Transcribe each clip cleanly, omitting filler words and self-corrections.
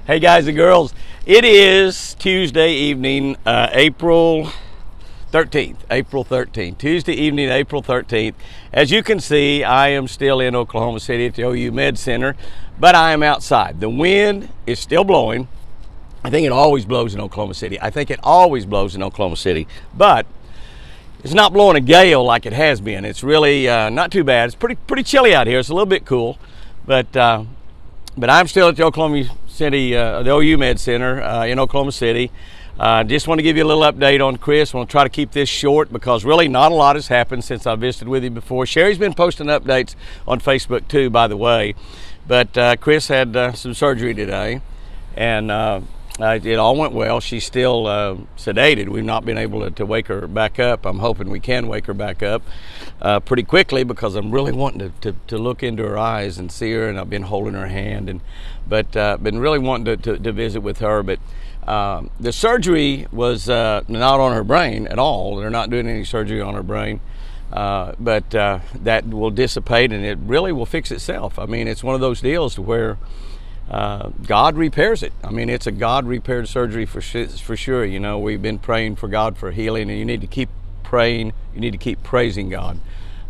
Hey guys and girls, it is Tuesday evening, April 13th, Tuesday evening, April 13th. As you can see, I am still in Oklahoma City at the OU Med Center, but I am outside. The wind is still blowing. I think it always blows in Oklahoma City. But it's not blowing a gale like it has been. It's really not too bad. It's pretty chilly out here. It's a little bit cool, but I'm still at the Oklahoma City, the OU Med Center in Oklahoma City. Just want to give you a little update on Chris. I want to try to keep this short because really not a lot has happened since I visited with you before. Sherry's been posting updates on Facebook too, by the way. But Chris had some surgery today, and it all went well. She's still sedated. We've not been able to wake her back up. I'm hoping we can wake her back up pretty quickly because I'm really wanting to look into her eyes and see her, and I've been holding her hand, but been really wanting to visit with her. But the surgery was not on her brain at all. They're not doing any surgery on her brain. But that will dissipate and it really will fix itself. I mean, it's one of those deals to where God repairs it. I mean, it's a God repaired surgery for sure. You know, we've been praying for God for healing, and you need to keep praying. You need to keep praising God.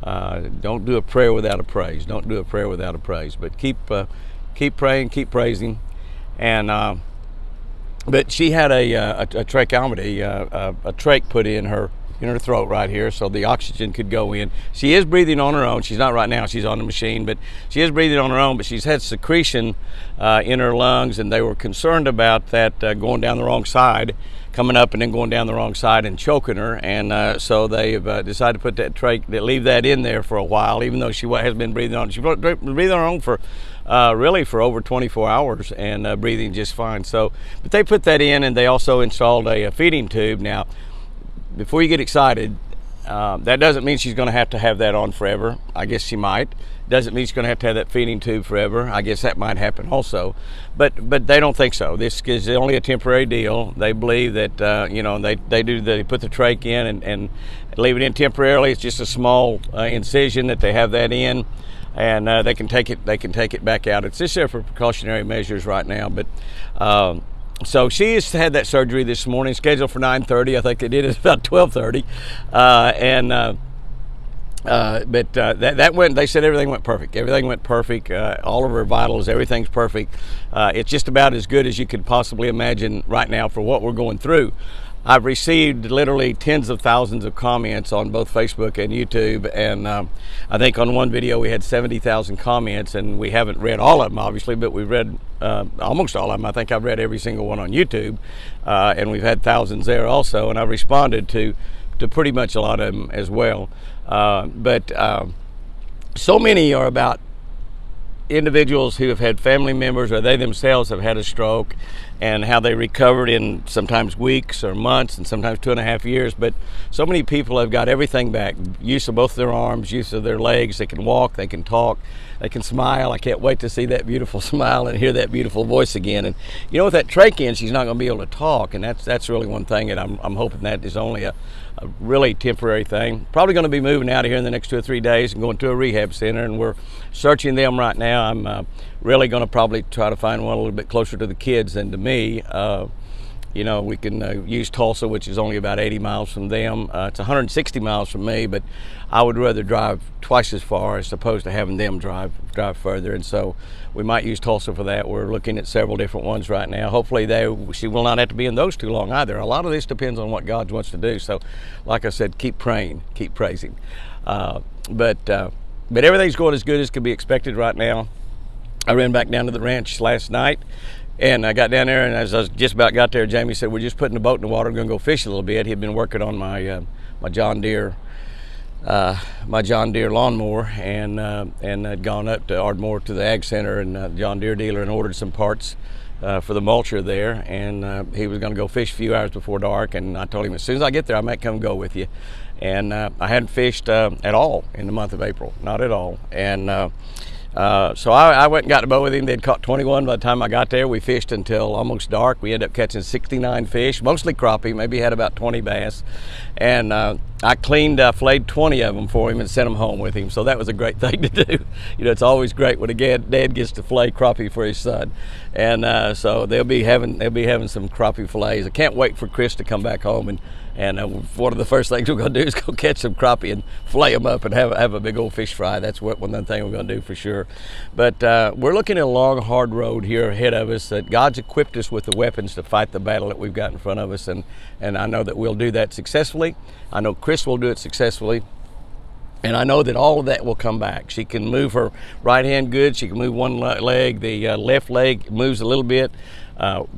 Don't do a prayer without a praise. But keep praying, keep praising. And but she had a tracheotomy, a trach put in her throat right here so the oxygen could go in. She is breathing on her own. She's not right now, she's on the machine, but she is breathing on her own, but she's had secretion in her lungs, and they were concerned about that going down the wrong side, coming up and then going down the wrong side and choking her, and so they've decided to put that trach, leave that in there for a while, even though she has been breathing on. She's breathing on her own for really for over 24 hours and breathing just fine. So, but they put that in, and they also installed a feeding tube. Now, before you get excited, that doesn't mean she's going to have that on forever. I guess she might. Doesn't mean she's going to have that feeding tube forever. I guess that might happen also, but they don't think so. This is only a temporary deal. They believe that they put the trach in and leave it in temporarily. It's just a small incision that they have that in, and they can take it back out. It's just there for precautionary measures right now, but. So she has had that surgery this morning, scheduled for 9:30. I think they did it about 12:30, but that went. They said everything went perfect. All of her vitals, everything's perfect. It's just about as good as you could possibly imagine right now for what we're going through. I've received literally tens of thousands of comments on both Facebook and YouTube, and I think on one video we had 70,000 comments, and we haven't read all of them, obviously, but we've read almost all of them. I think I've read every single one on YouTube, and we've had thousands there also, and I've responded to pretty much a lot of them as well. But so many are about individuals who have had family members or they themselves have had a stroke, and how they recovered in sometimes weeks or months and sometimes 2.5 years. But so many people have got everything back, use of both their arms, use of their legs. They can walk, they can talk, they can smile. I can't wait to see that beautiful smile and hear that beautiful voice again. And you know, with that trach in, she's not going to be able to talk, and that's really one thing that I'm hoping that is only a really temporary thing. Probably going to be moving out of here in the next 2 or 3 days and going to a rehab center, and we're searching them right now. I'm really going to probably try to find one a little bit closer to the kids than to me. We can use Tulsa, which is only about 80 miles from them. It's 160 miles from me, but I would rather drive twice as far as opposed to having them drive further. And so we might use Tulsa for that. We're looking at several different ones right now. Hopefully she will not have to be in those too long either. A lot of this depends on what God wants to do. So like I said, keep praying, keep praising. But everything's going as good as could be expected right now. I ran back down to the ranch last night, and I got down there, and as I just about got there, Jamie said, we're just putting the boat in the water, going to go fish a little bit. He'd been working on my John Deere lawnmower, and had gone up to Ardmore to the Ag Center and John Deere dealer and ordered some parts for the mulcher there, and he was going to go fish a few hours before dark, and I told him as soon as I get there I might come go with you. And I hadn't fished at all in the month of April, not at all. And so I went and got the boat with him. They'd caught 21 by the time I got there. We fished until almost dark. We ended up catching 69 fish, mostly crappie, maybe had about 20 bass. And I filleted 20 of them for him and sent them home with him. So that was a great thing to do. You know, it's always great when a dad gets to fillet crappie for his son, and so they'll be having some crappie fillets. I can't wait for Chris to come back home, and one of the first things we're going to do is go catch some crappie and fillet them up and have a big old fish fry. That's one thing we're going to do for sure. But we're looking at a long, hard road here ahead of us. That God's equipped us with the weapons to fight the battle that we've got in front of us, and I know that we'll do that successfully. I know Chris will do it successfully. And I know that all of that will come back. She can move her right hand good. She can move one leg. The left leg moves a little bit.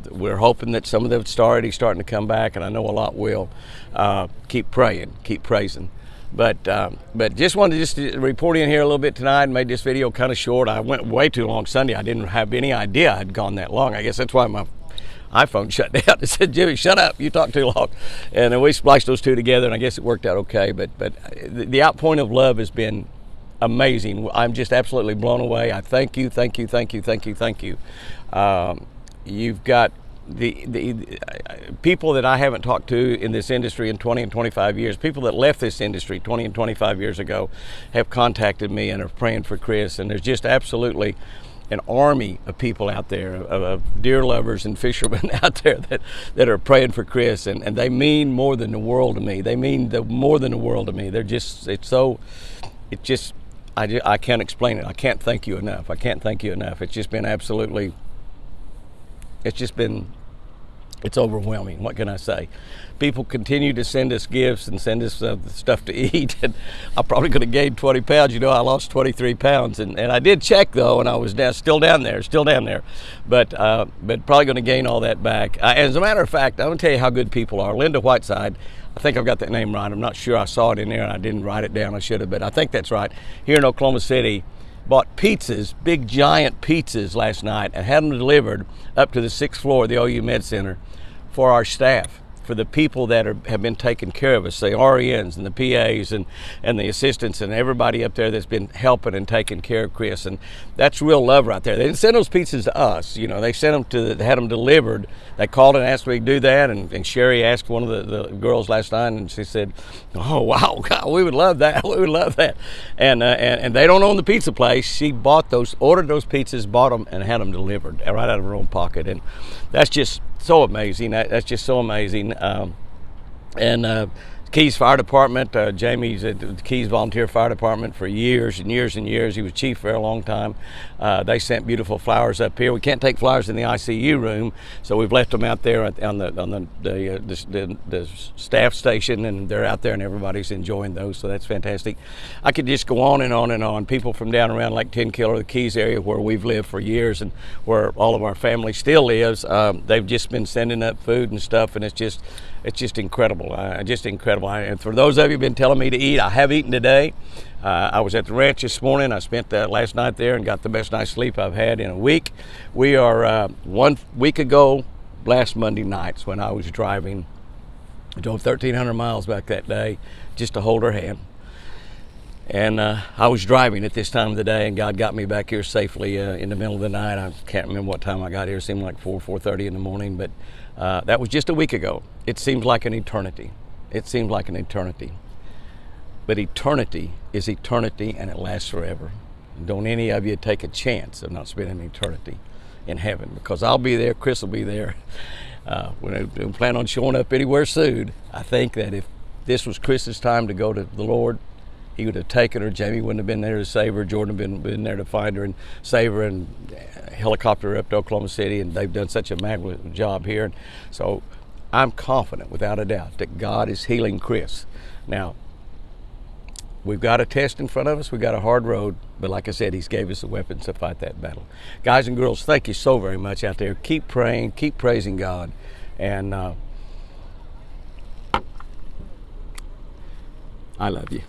We're hoping that some of them starting to come back, and I know a lot will. Keep praying, keep praising. But just wanted to report in here a little bit tonight and made this video kind of short. I went way too long Sunday. I didn't have any idea I'd gone that long. I guess that's why my iPhone shut down. It said, Jimmy, shut up, you talk too long. And then we spliced those two together, and I guess it worked out okay. But the outpouring of love has been amazing. I'm just absolutely blown away. I thank you. You've got the people that I haven't talked to in this industry in 20 and 25 years, people that left this industry 20 and 25 years ago have contacted me and are praying for Chris. And there's just absolutely an army of people out there, of deer lovers and fishermen out there that are praying for Chris, and they mean more than the world to me. They mean more than the world to me. They're just, I can't explain it. I can't thank you enough. It's just been absolutely, it's overwhelming. What can I say? People continue to send us gifts and send us stuff to eat, and I probably could have gained 20 pounds. You know, I lost 23 pounds, and I did check though, and I was still down there, but probably going to gain all that back. As a matter of fact, I'm going to tell you how good people are. Linda Whiteside, I think I've got that name right. I'm not sure. I saw it in there and I didn't write it down. I should have, but I think that's right. Here in Oklahoma City, bought pizzas, big giant pizzas last night, and had them delivered up to the 6th floor of the OU Med Center for our staff, for the people that have been taking care of us, the RNs and the PAs and the assistants and everybody up there that's been helping and taking care of Chris. And that's real love right there. They didn't send those pizzas to us. You know, they sent them they had them delivered. They called and asked me to do that. And Sherry asked one of the girls last night, and she said, oh, wow, God, we would love that. We would love that. And they don't own the pizza place. She ordered those pizzas, bought them, and had them delivered right out of her own pocket. And that's just so amazing. That's just so amazing. Keys Fire Department, Jamie's at the Keys Volunteer Fire Department for years and years and years. He was chief for a long time. They sent beautiful flowers up here. We can't take flowers in the ICU room, so we've left them out there on the staff station, and they're out there, and everybody's enjoying those. So that's fantastic. I could just go on and on and on. People from down around Lake Tenkiller, the Keys area, where we've lived for years and where all of our family still lives, they've just been sending up food and stuff, and it's just incredible. And for those of you who've been telling me to eat, I have eaten today. I was at the ranch this morning. I spent last night there and got the best night's sleep I've had in a week. We are 1 week ago, last Monday nights, when I was driving. I drove 1,300 miles back that day just to hold her hand. And I was driving at this time of the day, and God got me back here safely in the middle of the night. I can't remember what time I got here. It seemed like 4:30 in the morning, but that was just a week ago. It seems like an eternity. But eternity is eternity, and it lasts forever. Don't any of you take a chance of not spending eternity in heaven, because I'll be there, Chris will be there. We don't plan on showing up anywhere soon. I think that if this was Chris's time to go to the Lord, he would have taken her. Jamie wouldn't have been there to save her. Jordan would have been there to find her and save her and helicopter her up to Oklahoma City, and they've done such a magnificent job here. And so I'm confident, without a doubt, that God is healing Chris. Now, we've got a test in front of us. We've got a hard road. But like I said, he's gave us the weapons to fight that battle. Guys and girls, thank you so very much out there. Keep praying. Keep praising God. And I love you.